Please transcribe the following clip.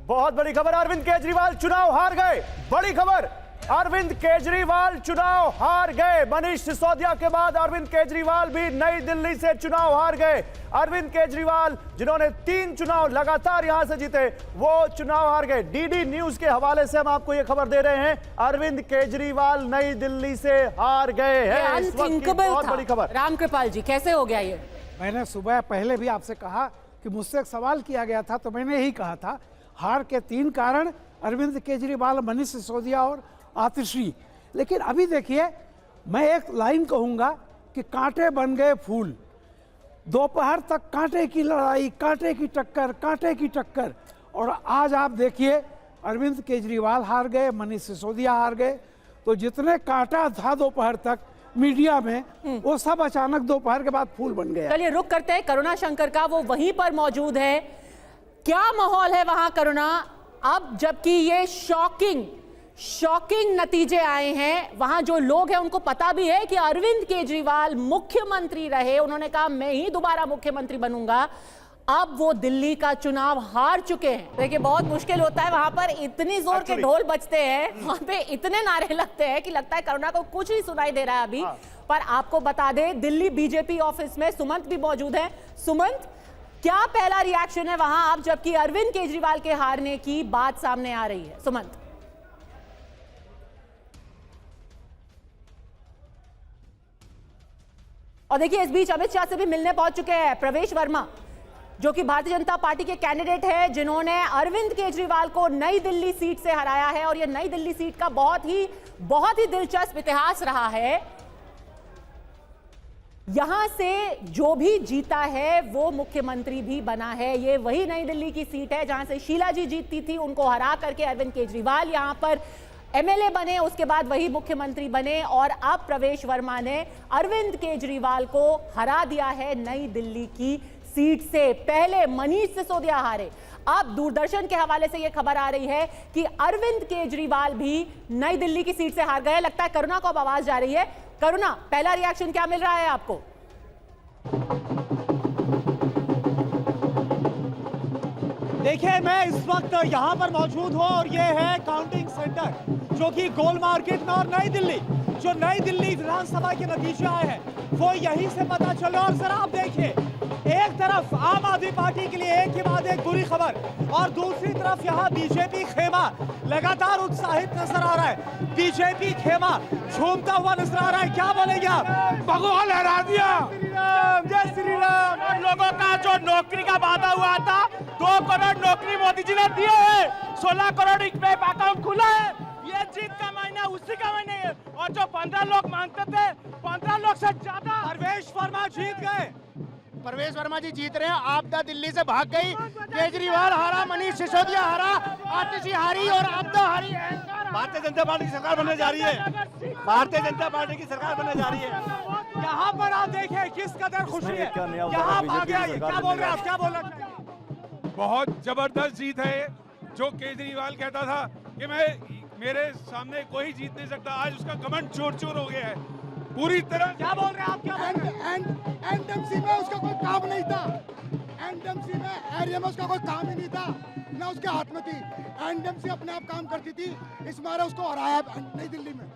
बहुत बड़ी खबर, अरविंद केजरीवाल चुनाव हार गए। बड़ी खबर, अरविंद केजरीवाल चुनाव हार गए। मनीष सिसोदिया के बाद अरविंद केजरीवाल भी नई दिल्ली से चुनाव हार गए। अरविंद केजरीवाल जिन्होंने 3 चुनाव लगातार यहां से जीते, वो चुनाव हार गए। डीडी न्यूज के हवाले से हम आपको ये खबर दे रहे हैं, अरविंद केजरीवाल नई दिल्ली से हार गए हैं। इस वक्त की बहुत बड़ी खबर। रामकृपाल जी, कैसे हो गया ये? मैंने सुबह पहले भी आपसे कहा कि मुझसे एक सवाल किया गया था, तो मैंने यही कहा था, हार के 3 कारण अरविंद केजरीवाल, मनीष सिसोदिया और आतिशी। लेकिन अभी देखिए, मैं एक लाइन कहूंगा कि कांटे बन गए फूल। दोपहर तक कांटे की लड़ाई, कांटे की टक्कर, कांटे की टक्कर, और आज आप देखिए अरविंद केजरीवाल हार गए, मनीष सिसोदिया हार गए। तो जितने कांटा था दोपहर तक मीडिया में, वो सब अचानक दोपहर के बाद फूल बन गया। चलिए रुक करते हैं करुणा शंकर का, वो वहीं पर मौजूद है। क्या माहौल है वहां करुणा, अब जबकि ये शॉकिंग नतीजे आए हैं? वहां जो लोग हैं उनको पता भी है कि अरविंद केजरीवाल मुख्यमंत्री रहे, उन्होंने कहा मैं ही दोबारा मुख्यमंत्री बनूंगा, अब वो दिल्ली का चुनाव हार चुके हैं। देखिए बहुत मुश्किल होता है, वहां पर इतनी जोर के ढोल बजते हैं, वहां पे इतने नारे लगते हैं कि लगता है करुणा को कुछ नहीं सुनाई दे रहा है अभी। पर आपको बता दें, दिल्ली बीजेपी ऑफिस में सुमंत भी मौजूद है। सुमंत, क्या पहला रिएक्शन है वहां अब जबकि अरविंद केजरीवाल के हारने की बात सामने आ रही है? सुमंत। और देखिए इस बीच अमित शाह से भी मिलने पहुंच चुके हैं प्रवेश वर्मा, जो कि भारतीय जनता पार्टी के कैंडिडेट है, जिन्होंने अरविंद केजरीवाल को नई दिल्ली सीट से हराया है। और यह नई दिल्ली सीट का बहुत ही दिलचस्प इतिहास रहा है। यहां से जो भी जीता है वो मुख्यमंत्री भी बना है। ये वही नई दिल्ली की सीट है जहां से शीला जी जीतती थी, उनको हरा करके अरविंद केजरीवाल यहां पर एमएलए बने, उसके बाद वही मुख्यमंत्री बने। और अब प्रवेश वर्मा ने अरविंद केजरीवाल को हरा दिया है नई दिल्ली की सीट से। पहले मनीष सिसोदिया हारे, अब दूरदर्शन के हवाले से यह खबर आ रही है कि अरविंद केजरीवाल भी नई दिल्ली की सीट से हार गए। लगता है करुणा को अब आवाज जा रही है। करुणा, पहला रिएक्शन क्या मिल रहा है आपको? देखिए, मैं इस वक्त यहाँ पर मौजूद हूँ और ये है काउंटिंग सेंटर, जो कि गोल मार्केट में, और नई दिल्ली, जो नई दिल्ली विधानसभा के नतीजे आए हैं वो यहीं से पता चले। और जरा आप देखिए, एक तरफ आम आदमी पार्टी के लिए एक के बाद एक बुरी खबर, और दूसरी तरफ यहाँ बीजेपी खेमा लगातार उत्साहित नजर आ रहा है। बीजेपी खेमा झूमता हुआ नजर आ रहा है। क्या बोलेंगे आप? भगवा लहरा दिया। जय श्री राम। और लोगों का जो नौकरी का वादा हुआ था, 2 करोड़ नौकरी मोदी जी ने दिए हैं, 16 करोड़ बैंक अकाउंट खुला है। ये जीत का महीना उसी का महीना है। और जो 15 लोग मांगते थे, 15 लोग से ज्यादा प्रवेश वर्मा जीत गए। प्रवेश वर्मा जी जीत रहे हैं। आपदा दिल्ली से भाग गई, केजरीवाल हारा, मनीष सिसोदिया हारा, आतिशी हारी और आपदा हारी। भारतीय जनता पार्टी की सरकार बनने जा रही है। भारतीय जनता पार्टी की सरकार बनने जा रही है। यहाँ पर आप देखें किस कदर खुशी है। यहाँ भाग गया। क्या बोल रहे हैं आप? क्या बोल रहे हैं? बहुत जबरदस्त जीत है। जो केजरीवाल कहता था कि मेरे सामने कोई जीत नहीं सकता, आज उसका घमंड चूर-चूर हो गया है पूरी तरह। क्या बोल रहे हैं आप? क्या बोल रहे हैं? एनडीएमसी में उसका कोई काम नहीं था। एनडीएमसी में एरिया में उसका कोई काम ही नहीं था, ना उसके हाथ में थी। एनडीएमसी अपने आप काम करती थी, इस बार उसको हराया नई दिल्ली में।